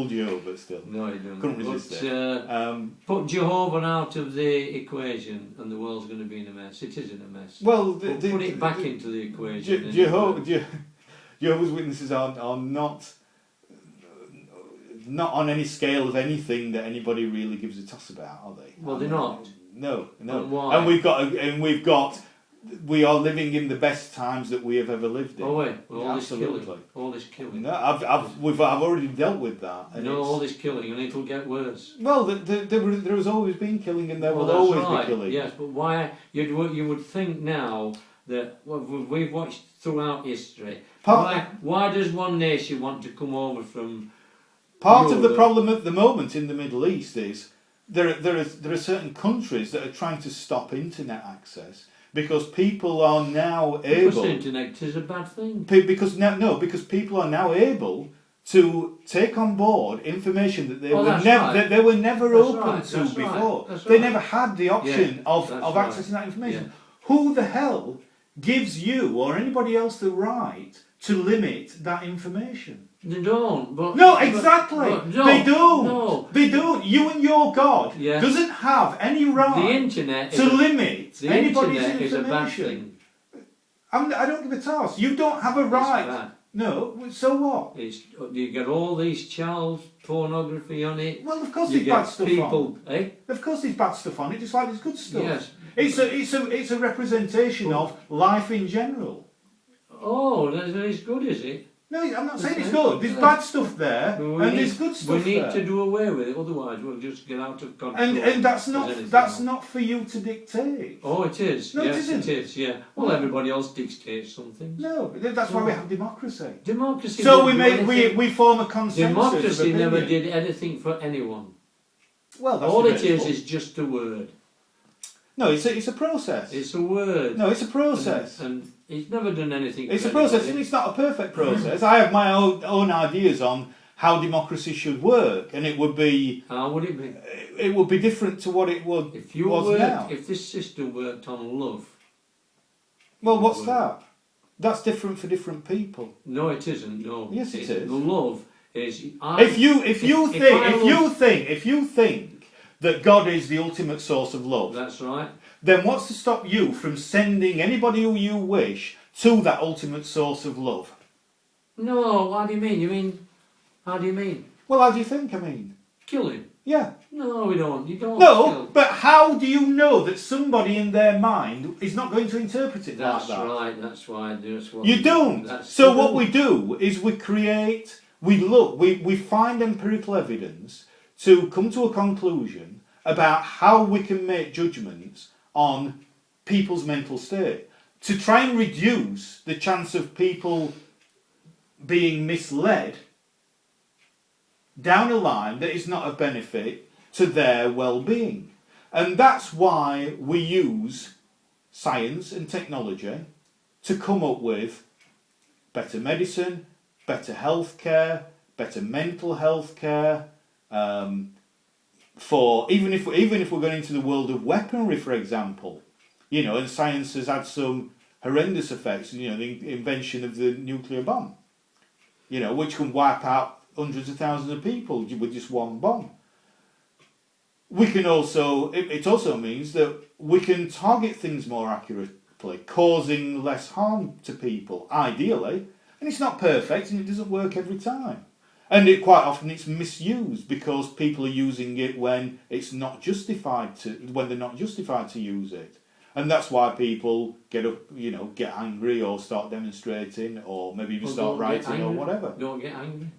joke, but still. No, he doesn't. Couldn't resist it. Put Jehovah out of the equation and the world's going to be in a mess. It is in a mess. Well, put it back into the equation. Jehovah's Witnesses are not on any scale of anything that anybody really gives a toss about, are they? Well, they're not. No. And why? And we are living in the best times that we have ever lived in. Oh wait, all this killing. No, I've already dealt with that. And all this killing, and it'll get worse. Well, there has always been killing, and there will always be killing. Yes, but why? You would think now that we've watched throughout history. Why does one nation want to come over from? Part of the problem at the moment in the Middle East is there are certain countries that are trying to stop internet access. Because people are now able... Because the internet is a bad thing. Because people are now able to take on board information that they were never open to before. They never had the option of accessing that information. Yeah. Who the hell gives you or anybody else the right to limit that information? They don't. No, exactly. They don't. No. They don't. You and your God doesn't have any right to limit anybody's information. Is a bad thing. I don't give a toss. You don't have a right. No, so what? You get all these child pornography on it. Well, of course there's bad stuff on it. Of course there's bad stuff on it, just like there's good stuff. Yes. It's a representation of life in general. Oh, that is good, is it? No, I'm not saying it's good. There's bad stuff there, and there's good stuff there. We need to do away with it, otherwise we'll just get out of control. And that's not for you to dictate. Oh, it is. No, yes, it isn't. It is. Yeah. Well, everybody else dictates something. No, that's why we have democracy. Democracy. So we form a consensus. Democracy never did anything for anyone. Well, that's all it is just a word. No, it's a process. It's a word. No, it's a process. And He's never done anything. It's a for anybody. process, and it's not a perfect process. I have my own ideas on how democracy should work, and it would be. How would it be? It would be different to what it would If you was worked, now. if this system worked on love. Well, what's that? That's different for different people. No, it isn't. No. Yes, it is. The love is. If you think that God is the ultimate source of love, That's right. then what's to stop you from sending anybody who you wish to that ultimate source of love? No, what do you mean? How do you mean? Well, how do you think? I mean, Kill him? yeah. No, we don't. You don't. No, kill. but how do you know that somebody in their mind is not going to interpret it That's like that? right. That's why. That's what You don't. That's So true. what we do is we find empirical evidence to come to a conclusion about how we can make judgments on people's mental state to try and reduce the chance of people being misled down a line that is not of benefit to their well-being. And that's why we use science and technology to come up with better medicine, better healthcare, better mental health care. For even if we're going into the world of weaponry, for example, and science has had some horrendous effects. The invention of the nuclear bomb, which can wipe out hundreds of thousands of people with just one bomb. We can also, it also means that we can target things more accurately, causing less harm to people, ideally. And it's not perfect, and it doesn't work every time. And quite often it's misused because people are using it when it's not justified when they're not justified to use it. And that's why people get angry or start demonstrating or maybe even start writing or whatever. Don't get angry.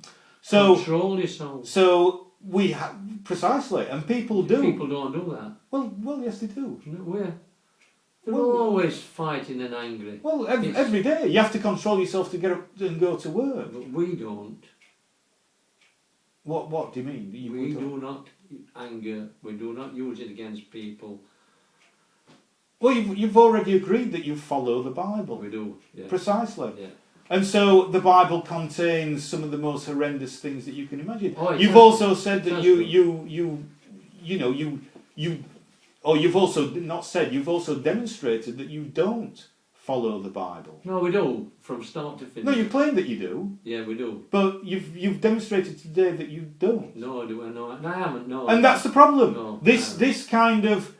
So control yourself. So we have precisely, and people do. People don't do that. Well, yes, they do. They're always fighting and angry. Well, every day you have to control yourself to get up and go to work. But we don't. What do you mean? We do not anger. We do not use it against people. Well, you've already agreed that you follow the Bible. We do. Yeah. Precisely. Yeah. And so the Bible contains some of the most horrendous things that you can imagine. Oh, you've also said that you've also demonstrated that you don't follow the Bible. No, we do, from start to finish. No, you claim that you do. Yeah, we do. But you've demonstrated today that you don't. No, I do. No, I haven't. No. And that's the problem. No, this kind of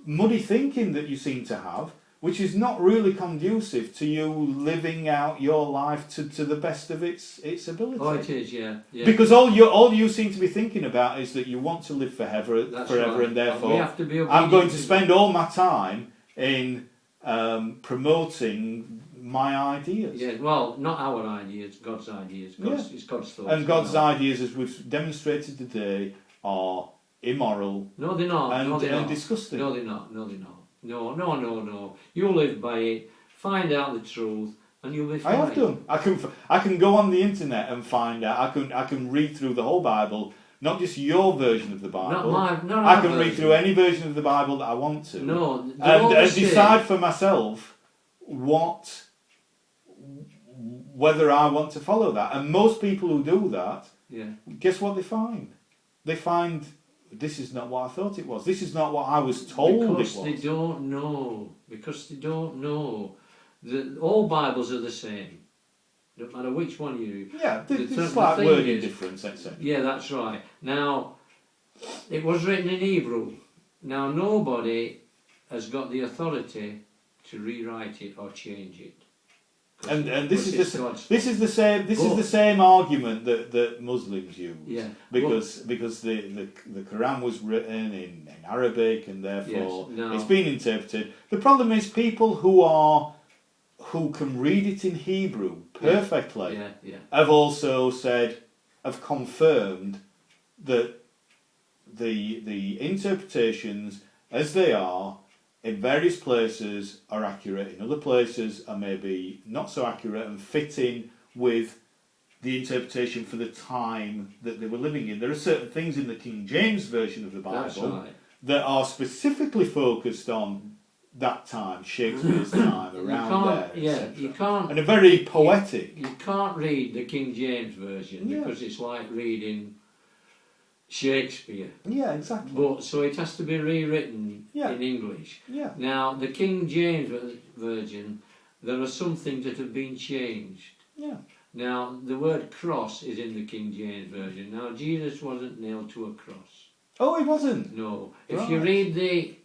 muddy thinking that you seem to have, which is not really conducive to you living out your life to the best of its ability. Oh, it is, yeah. Because all you seem to be thinking about is that you want to live forever, That's right. And therefore we have to be I'm going to spend all my time in promoting my ideas. Yeah, well, not our ideas, God's ideas. It's God's thoughts. And God's ideas, as we've demonstrated today, are immoral. No, they're not. And disgusting. No, they're not. No. You live by it. Find out the truth, and you'll be fine. I have done. I can go on the internet and find out. I can read through the whole Bible, not just your version of the Bible. I can read through any version of the Bible that I want to. No, and decide for myself whether I want to follow that. And most people who do that, guess what they find? They find, this is not what I thought it was. This is not what I was told it was. Because they don't know. All Bibles are the same. No matter which one you read. Yeah, there's slight wording difference, etc. Yeah, that's right. Now, it was written in Hebrew. Now, nobody has got the authority to rewrite it or change it. And this is the same argument that Muslims use. Yeah. Because the Quran was written in Arabic and therefore it's been interpreted. The problem is people who can read it in Hebrew perfectly have confirmed that the interpretations as they are in various places are accurate, in other places are maybe not so accurate and fit in with the interpretation for the time that they were living in. There are certain things in the King James Version of the Bible that are specifically focused on that time, Shakespeare's time, around there, etc. You can't. And a very poetic. You can't read the King James version because it's like reading Shakespeare. Yeah, exactly. But so it has to be rewritten in English. Yeah. Now the King James version, there are some things that have been changed. Yeah. Now the word cross is in the King James version. Now Jesus wasn't nailed to a cross. Oh, he wasn't. No. If you read the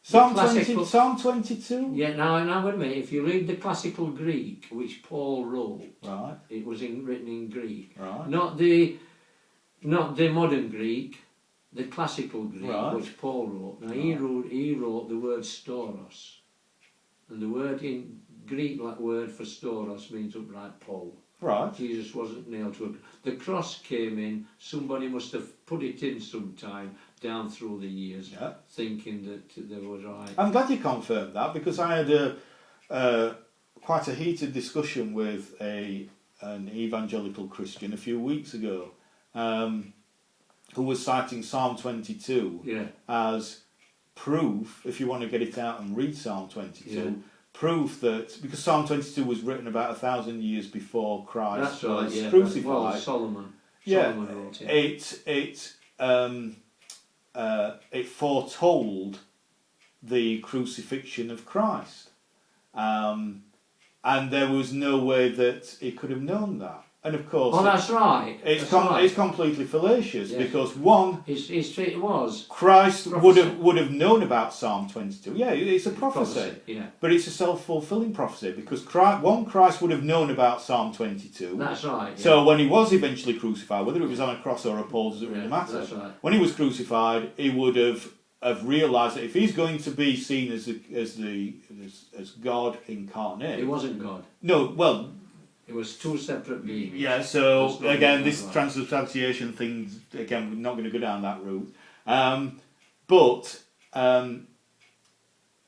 Psalm classical, Psalm 22. Yeah. Now wait a minute. If you read the classical Greek, which Paul wrote, Right. it was written in Greek. Right. Not the modern Greek, the classical Greek, Right. which Paul wrote. Now Right. he wrote the word storos, and the word in Greek, like word for storos, means upright pole. Right. Jesus wasn't nailed to a. The cross came in. Somebody must have put it in sometime down through the years, thinking that there was right. I'm glad you confirmed that, because I had quite a heated discussion with an evangelical Christian a few weeks ago, who was citing Psalm 22 as proof, if you want to get it out and read Psalm 22, proof that, because Psalm 22 was written about 1,000 years before Christ was crucified. Well, Solomon wrote it. It foretold the crucifixion of Christ, and there was no way that he could have known that. And of course, that's right. It's completely fallacious, because one, it was Christ prophecy. would have known about Psalm 22. Yeah, it's a prophecy. But it's a self-fulfilling prophecy, because Christ would have known about Psalm 22. That's right. Yeah. So when he was eventually crucified, whether it was on a cross or a pole, doesn't really matter. That's right. When he was crucified, he would have realised that if he's going to be seen as God incarnate, He wasn't God. No, well, it was two separate beings. Yeah, so again, this transubstantiation thing, again, we're not going to go down that route. But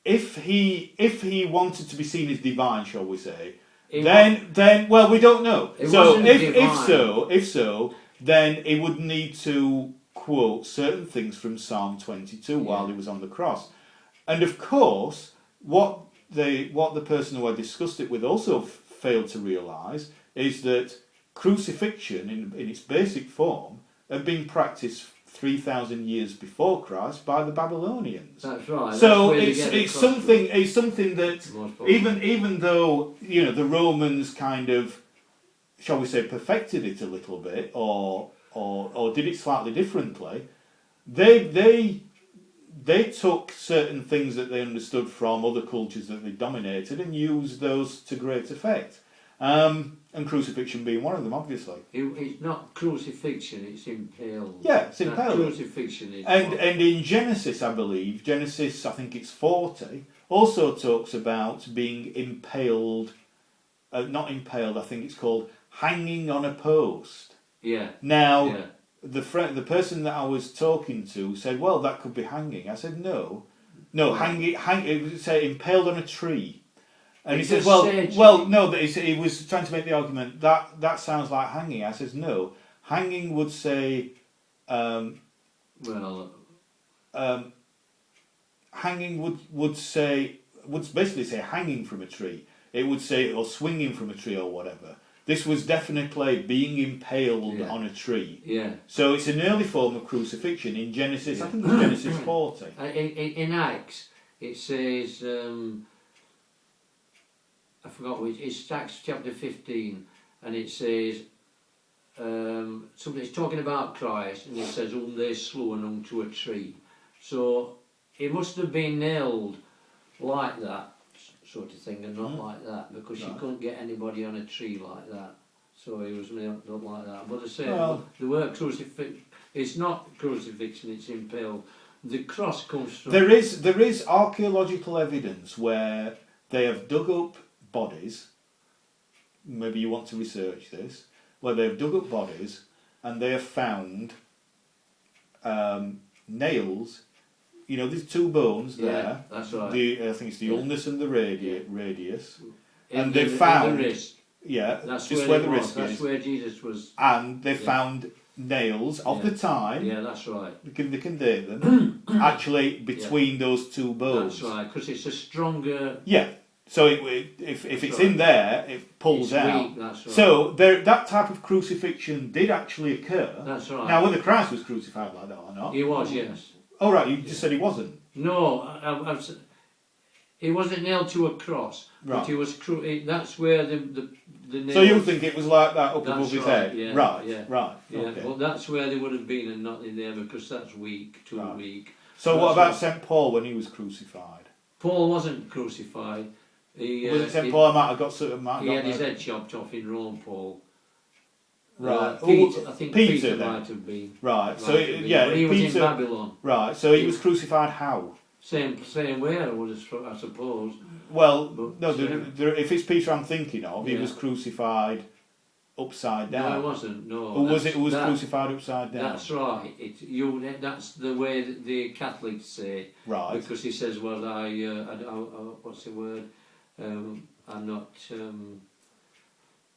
if he wanted to be seen as divine, shall we say, then well, we don't know. So if so, then he would need to quote certain things from Psalm 22 while he was on the cross, and of course, what the person who I discussed it with also failed to realise is that crucifixion in its basic form had been practiced 3,000 years before Christ by the Babylonians. That's right. So it's something that even though the Romans kind of, shall we say, perfected it a little bit or did it slightly differently, they took certain things that they understood from other cultures that they dominated and used those to great effect. And crucifixion being one of them, obviously. It's not crucifixion, it's impaled. Yeah, it's impaled. Crucifixion is and in Genesis, I believe, I think it's 40, also talks about being impaled, not impaled, I think it's called hanging on a post. Yeah. Now, the person that I was talking to said, well, that could be hanging. I said, no, hanging, it would say impaled on a tree. And he said, no, he was trying to make the argument that sounds like hanging. I said, no, hanging would say, hanging would basically say hanging from a tree. It would say, or swinging from a tree or whatever. This was definitely being impaled on a tree. Yeah. So it's an early form of crucifixion in Genesis. I think it's Genesis 40. In Acts, it says. I forgot which. It's Acts chapter 15, and it says somebody's talking about Christ, and it says, "Whom they slew and hung to a tree." So he must have been nailed like that, sort of thing, and not like that, because you couldn't get anybody on a tree like that. So he was nailed up like that. But I say, the word crucifixion, it's not crucifixion; it's impaled. The cross comes from. There is archaeological evidence where they have dug up bodies, maybe you want to research this, where they've dug up bodies and they have found nails. There's two bones there. That's right. I think it's the ulnus and the radius. And they found the wrist. Yeah, That's just where the wrist is. That's where Jesus was. And they found nails of the time. Yeah, that's right. They can date them. Actually, between those two bones. That's right, because it's a stronger. Yeah. So if it's in there, it pulls it's out. weak, that's right. So that type of crucifixion did actually occur. That's right. Now, whether Christ was crucified like that or not. He was, yes. Oh, right, you just said he wasn't. No, he wasn't nailed to a cross, Right. but he was. That's where the nails. So you think it was like that up above his right, head? yeah, Right, yeah. right. Yeah, Okay. well, that's where they would have been, and not in there, because that's weak, too Right. weak. So what That's about what- St. Paul when he was crucified? Paul wasn't crucified. He, Was it St. Paul might have got sort of... he had his head chopped off in Rome, Paul. Right. Peter, I think Peter then? might have been. Right, so Might have been, yeah, but he was in Peter... Babylon. Right, so he was crucified how? Same way, I suppose. Well, But, no, if it's Peter I'm thinking of, he Yeah. was crucified upside down. No, it wasn't. No. Or was it who was that- crucified upside down? That's right. That's the way that the Catholics say. Right. Because he says, "Well, what's the word? I'm not.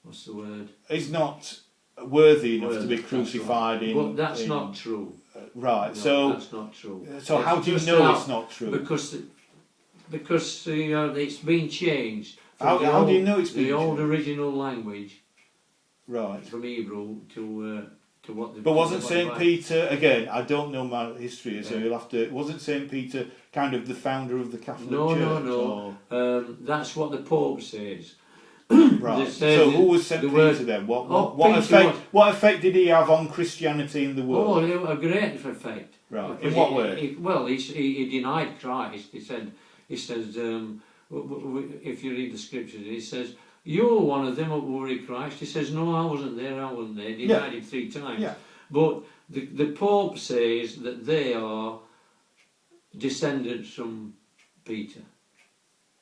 What's the word? He's not worthy enough to be That's crucified right. in... But that's in- not true. Right, No, so... that's not true. So It's how do you just know out it's not true? Because it's been changed. from How the do you old- know it's been the old changed? original language Right. from Hebrew to what the. But wasn't what St. the- Peter, again, I don't know my history, so Yeah. you'll have to... Wasn't St. Peter kind of the founder of the Catholic No, Church? no. That's what the Pope says. Right. They say So who was St. the Peter word- then? Oh, What Peter effect? was- What effect did he have on Christianity in the world? Oh, a great effect. Right. Because In what way? He denied Christ. He says, if you read the scriptures, he says, "You're one of them who were Christ." He says, "No, I wasn't there. He denied him 3 times. Yeah. But the Pope says that they are descendants from Peter.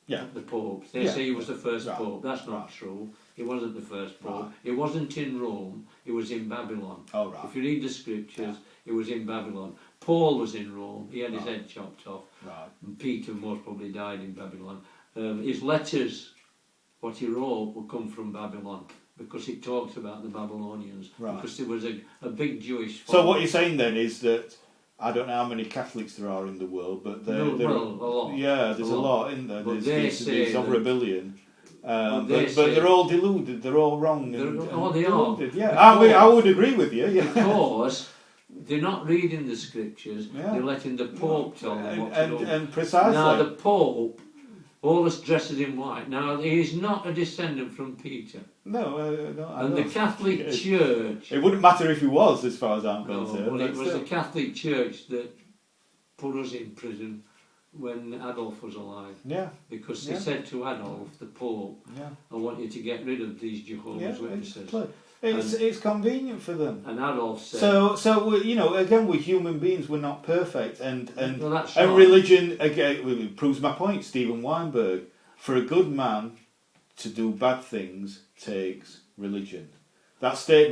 Yeah. The Pope. They Yeah. say he was the first Right. Pope. That's not Right. true. He wasn't the first Pope. Right. He wasn't in Rome. He was in Babylon. Oh, right. If you read the scriptures, he was in Babylon. Paul was in Rome. He had his Right. head chopped off. Right. And Peter most probably died in Babylon. His letters, what he wrote, would come from Babylon because he talked about the Babylonians. Right. Because there was a big Jewish. So what you're saying then is that I don't know how many Catholics there are in the world, but there, No, there well, a lot. yeah, there's A a lot. lot in there. But There's they say over that- a billion. they But say- they're all deluded. They're all wrong. They are. deluded. Yeah, Because- I would agree with you. Yeah. Because they're not reading the scriptures. Yeah. They're letting the Pope tell them what to do. And precisely. Now the Pope always dresses in white. Now he is not a descendant from Peter. No, I And know. the Catholic It- Church. It wouldn't matter if he was, as far as I'm No, concerned. well, it but was the still. Catholic Church that put us in prison when Adolf was alive. Yeah, Because Yeah. they said to Adolf, the Pope, yeah. "I want you to get rid of these Jehovah's Yeah, Witnesses." it's convenient for them. And Adolf said, So you know, again, we're human beings. We're not perfect, and well, that's and right. religion again proves my point. Stephen Weinberg, for a good man to do bad things takes religion. That statement.